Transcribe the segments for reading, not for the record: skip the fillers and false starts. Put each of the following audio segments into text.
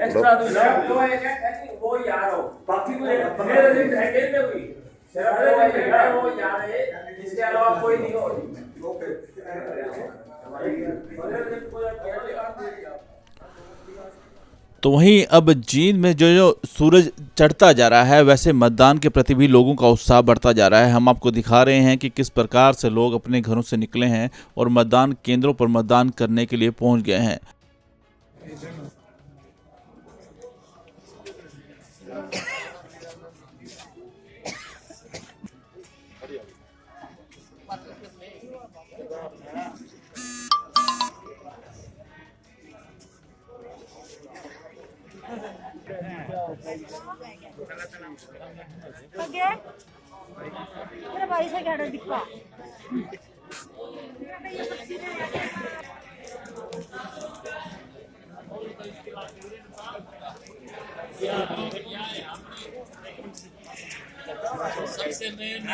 Extra वो agent वो यार हो बाकी कोई मेरे दिन हैंडल में हुई सिर्फ वो यार है इसके अलावा कोई नहीं हो ओके तो वहीं अब जींद में जो सूरज चढ़ता जा रहा है, वैसे मतदान के प्रति भी लोगों का उत्साह बढ़ता जा रहा है। हम आपको दिखा रहे हैं कि किस प्रकार से लोग अपने घरों से निकले हैं और मतदान केंद्रों पर मतदान करने के लिए पहुंच गए हैं। मेरा भाई से क्या डर दिखा सबसे मेन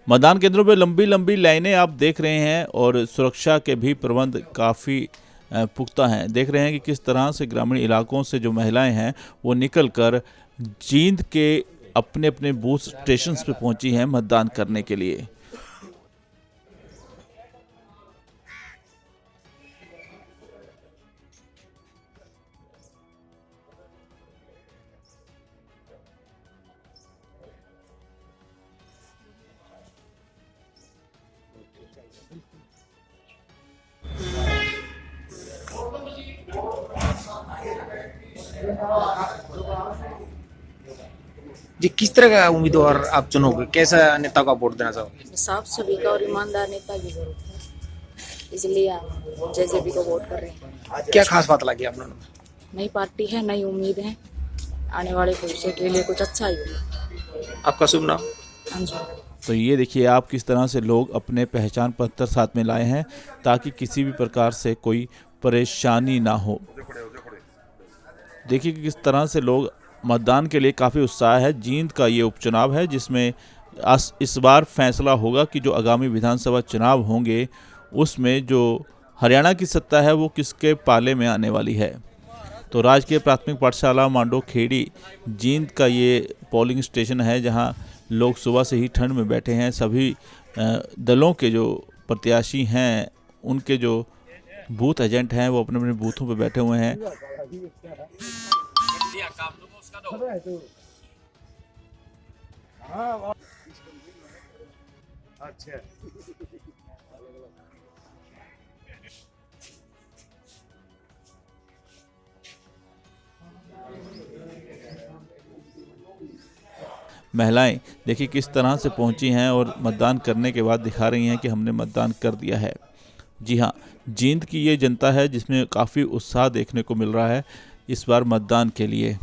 मतदान केंद्रों पर लंबी लंबी लाइनें आप देख रहे हैं और सुरक्षा के भी प्रबंध काफ़ी पुख्ता हैं। देख रहे हैं कि किस तरह से ग्रामीण इलाकों से जो महिलाएं हैं वो निकलकर जींद के अपने अपने बूथ स्टेशंस पे पहुंची हैं मतदान करने के लिए। जी, किस तरह का उम्मीदवार आप चुनोगे, कैसा नेता को आप वोट देना चाहोगे? साफ सभी और ईमानदार नेता की जरूरत है, इसलिए हम जेजेपी को वोट कर रहे हैं। क्या खास बात लगी आप लोगों को? नई पार्टी है, नई उम्मीद है, आने वाले भविष्य के लिए कुछ अच्छा ही होगा। आपका शुभ नाम? अंजू। तो ये देखिए आप किस तरह से लोग अपने पहचान पत्र साथ में लाए हैं ताकि किसी भी प्रकार से कोई परेशानी ना हो। देखिए कि किस तरह से लोग मतदान के लिए काफ़ी उत्साह है। जींद का ये उपचुनाव है जिसमें इस बार फैसला होगा कि जो आगामी विधानसभा चुनाव होंगे उसमें जो हरियाणा की सत्ता है वो किसके पाले में आने वाली है। तो राजकीय प्राथमिक पाठशाला मांडो खेड़ी जींद का ये पोलिंग स्टेशन है जहां लोग सुबह से ही ठंड में बैठे हैं। सभी दलों के जो प्रत्याशी हैं उनके जो बूथ एजेंट हैं वो अपने अपने बूथों पर बैठे हुए हैं। अच्छा महिलाएं देखिए किस तरह से पहुंची हैं और मतदान करने के बाद दिखा रही हैं कि हमने मतदान कर दिया है। जी हाँ, जींद की ये जनता है जिसमें काफ़ी उत्साह देखने को मिल रहा है इस बार मतदान के लिए।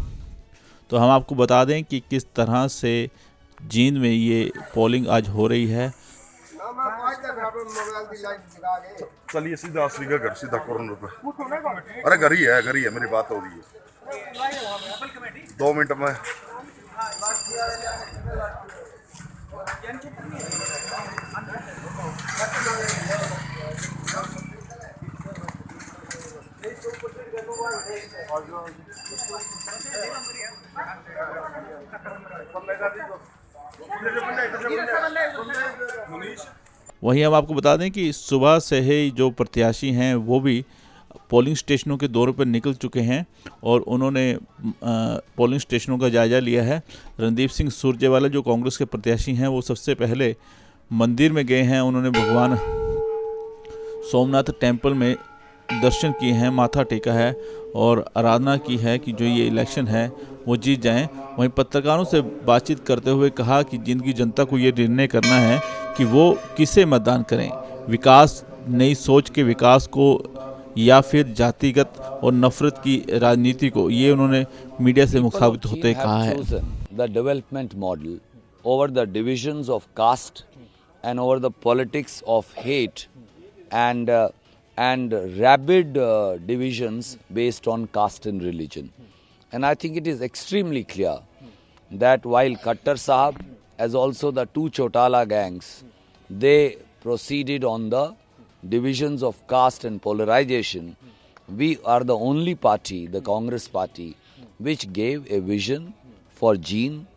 तो हम आपको बता दें कि किस तरह से जींद में ये पोलिंग आज हो रही है। चलिए सीधा असली का घर, सीधा कॉर्नर पे। अरे घर ही है, मेरी बात हो रही है 2 मिनट में। वहीं हम आपको बता दें कि सुबह से ही जो प्रत्याशी हैं वो भी पोलिंग स्टेशनों के दौरे पर निकल चुके हैं और उन्होंने पोलिंग स्टेशनों का जायजा लिया है। रणदीप सिंह सुरजेवाला जो कांग्रेस के प्रत्याशी हैं वो सबसे पहले मंदिर में गए हैं। उन्होंने भगवान सोमनाथ टेम्पल में दर्शन किए हैं, माथा टेका है और आराधना की है कि जो ये इलेक्शन है वो जीत जाएं। वहीं पत्रकारों से बातचीत करते हुए कहा कि जींद की जनता को ये निर्णय करना है कि वो किसे मतदान करें, विकास, नई सोच के विकास को या फिर जातिगत और नफरत की राजनीति को। ये उन्होंने मीडिया से मुखातिब होते कहा है। The development model over the divisions of caste and over the politics of hate and rabid divisions based on caste and religion. And I think it is extremely clear that while Khattar Sahab as also the 2 Chautala gangs, they proceeded on the divisions of caste and polarization, we are the only party, the Congress party, which gave a vision for Jean,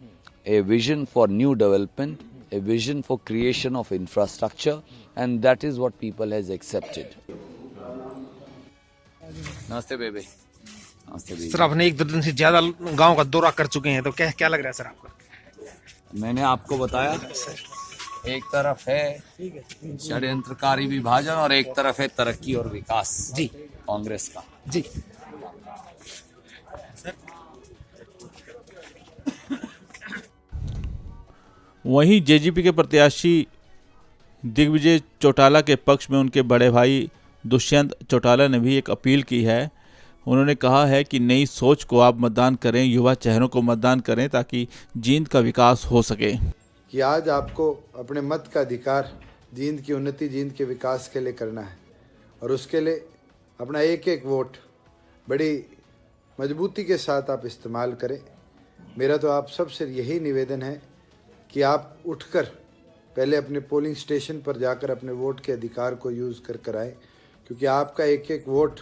a vision for new development, a vision for creation of infrastructure, and that is what people has accepted. Namaste, baby. Namaste, baby. Sir आपने 1-2 दिन से ज्यादा गांव का दौरा कर चुके हैं, तो क्या क्या लग रहा है सर आपको? मैंने आपको बताया, एक तरफ है षड्यंत्रकारी विभाजन और एक तरफ है तरक्की और विकास जी कांग्रेस का। जी वहीं जेजेपी के प्रत्याशी दिग्विजय चौटाला के पक्ष में उनके बड़े भाई दुष्यंत चौटाला ने भी एक अपील की है। उन्होंने कहा है कि नई सोच को आप मतदान करें, युवा चेहरों को मतदान करें ताकि जींद का विकास हो सके। कि आज आपको अपने मत का अधिकार जींद की उन्नति, जींद के विकास के लिए करना है और उसके लिए अपना एक एक वोट बड़ी मजबूती के साथ आप इस्तेमाल करें। मेरा तो आप सबसे यही निवेदन है कि आप उठकर पहले अपने पोलिंग स्टेशन पर जाकर अपने वोट के अधिकार को यूज़ कर कराएं, क्योंकि आपका एक एक वोट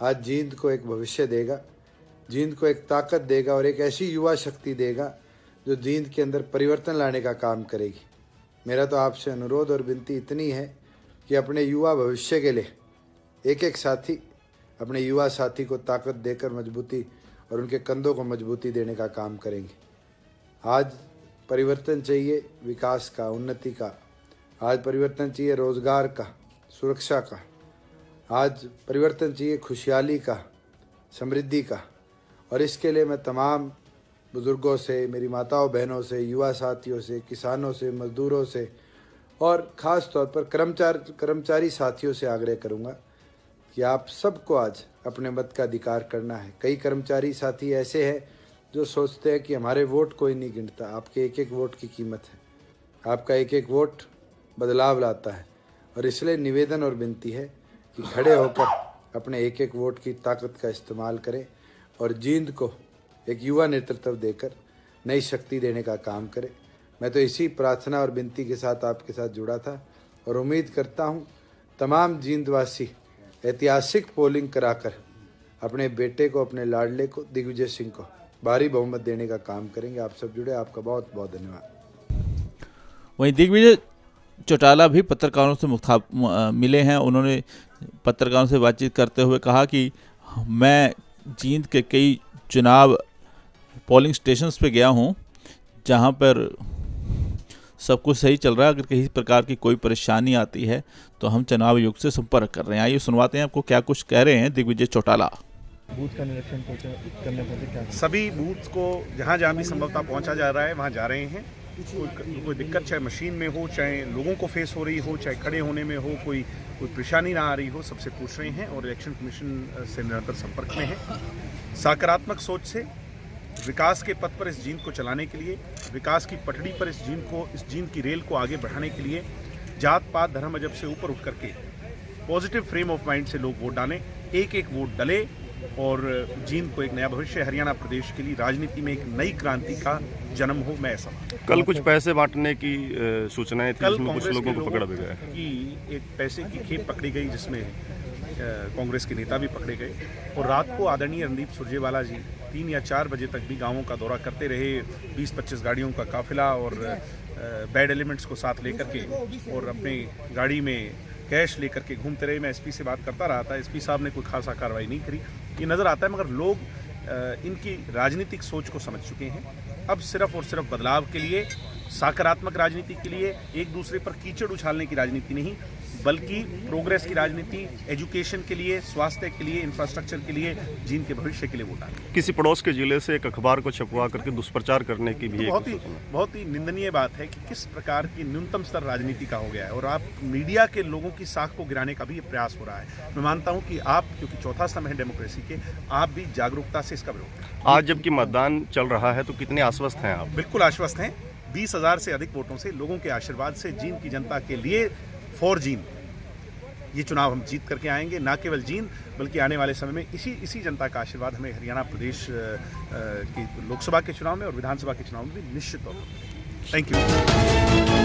आज जींद को एक भविष्य देगा, जींद को एक ताकत देगा और एक ऐसी युवा शक्ति देगा जो जींद के अंदर परिवर्तन लाने का काम करेगी। मेरा तो आपसे अनुरोध और विनती इतनी है कि अपने युवा भविष्य के लिए एक एक साथी, अपने युवा साथी को ताकत देकर मजबूती और उनके कंधों को मजबूती देने का काम करेंगे। आज परिवर्तन चाहिए विकास का, उन्नति का, आज परिवर्तन चाहिए रोज़गार का, सुरक्षा का, आज परिवर्तन चाहिए खुशहाली का, समृद्धि का। और इसके लिए मैं तमाम बुज़ुर्गों से, मेरी माताओं बहनों से, युवा साथियों से, किसानों से, मज़दूरों से और ख़ास तौर पर कर्मचारी साथियों से आग्रह करूँगा कि आप सबको आज अपने मत का अधिकार करना है। कई कर्मचारी साथी ऐसे हैं जो सोचते हैं कि हमारे वोट कोई नहीं गिनता। आपके एक एक वोट की कीमत है, आपका एक एक वोट बदलाव लाता है और इसलिए निवेदन और विनती है कि खड़े होकर अपने एक एक वोट की ताकत का इस्तेमाल करें और जींद को एक युवा नेतृत्व देकर नई शक्ति देने का काम करें। मैं तो इसी प्रार्थना और विनती के साथ आपके साथ जुड़ा था और उम्मीद करता हूँ तमाम जींदवासी ऐतिहासिक पोलिंग कराकर अपने बेटे को, अपने लाडले को, दिग्विजय सिंह को भारी बहुमत देने का काम करेंगे। आप सब जुड़े, आपका बहुत बहुत धन्यवाद। वहीं दिग्विजय चौटाला भी पत्रकारों से मिले हैं। उन्होंने पत्रकारों से बातचीत करते हुए कहा कि मैं जींद के कई चुनाव पोलिंग स्टेशंस पे गया हूं जहां पर सब कुछ सही चल रहा है। अगर किसी प्रकार की कोई परेशानी आती है तो हम चुनाव आयोग से संपर्क कर रहे हैं। आइए सुनवाते हैं आपको क्या कुछ कह रहे हैं दिग्विजय चौटाला। बूथ का निरीक्षण करने पर सभी बूथ को जहाँ जहाँ भी संभवतः पहुँचा जा रहा है वहाँ जा रहे हैं। कोई दिक्कत चाहे मशीन में हो, चाहे लोगों को फेस हो रही हो, चाहे खड़े होने में हो, कोई परेशानी ना आ रही हो, सबसे पूछ रहे हैं और इलेक्शन कमीशन से निरंतर संपर्क में हैं। सकारात्मक सोच से विकास के पथ पर इस जींद को चलाने के लिए, विकास की पटड़ी पर इस जींद की रेल को आगे बढ़ाने के लिए जात पात धर्म मजहब से ऊपर उठ करके पॉजिटिव फ्रेम ऑफ माइंड से लोग वोट डालें, एक एक वोट डले और जींद को एक नया भविष्य, हरियाणा प्रदेश के लिए राजनीति में एक नई क्रांति का जन्म हो। मैं ऐसा कल कुछ पैसे बांटने की सूचनाएं थी, कल कुछ लोगों को पकड़ा भी गया कि एक पैसे की खेप पकड़ी गई जिसमें कांग्रेस के नेता भी पकड़े गए और रात को आदरणीय रणदीप सुरजेवाला जी 3 या 4 बजे तक भी गांवों का दौरा करते रहे। 20-25 गाड़ियों का काफिला और बैड एलिमेंट्स को साथ लेकर के और अपने गाड़ी में कैश लेकर के घूमते रहे। मैं एसपी से बात करता रहा था, एसपी साहब ने कोई खासा कार्रवाई नहीं करी, ये नज़र आता है। मगर लोग इनकी राजनीतिक सोच को समझ चुके हैं। अब सिर्फ और सिर्फ बदलाव के लिए, सकारात्मक राजनीति के लिए, एक दूसरे पर कीचड़ उछालने की राजनीति नहीं बल्कि प्रोग्रेस की राजनीति, एजुकेशन के लिए, स्वास्थ्य के लिए, इंफ्रास्ट्रक्चर के लिए, जींद के भविष्य के लिए वोट डालें। किसी पड़ोस के जिले से एक अखबार को छपवा करके दुष्प्रचार करने की भी बहुत ही निंदनीय बात है कि किस प्रकार की न्यूनतम स्तर राजनीति का हो गया है और आप मीडिया के लोगों की साख को गिराने का भी प्रयास हो रहा है। मैं मानता हूं कि आप, क्योंकि चौथा स्तंभ है डेमोक्रेसी के, आप भी जागरूकता से इसका विरोध करें। आज जबकि मतदान चल रहा है तो कितने आश्वस्त हैं आप? बिल्कुल आश्वस्त हैं। 20,000 से अधिक वोटों से, लोगों के आशीर्वाद से जींद की जनता के लिए, फॉर जींद ये चुनाव हम जीत करके आएंगे। ना केवल जींद बल्कि आने वाले समय में इसी जनता का आशीर्वाद हमें हरियाणा प्रदेश के लोकसभा के चुनाव में और विधानसभा के चुनाव में भी निश्चित तौर पर। Thank you.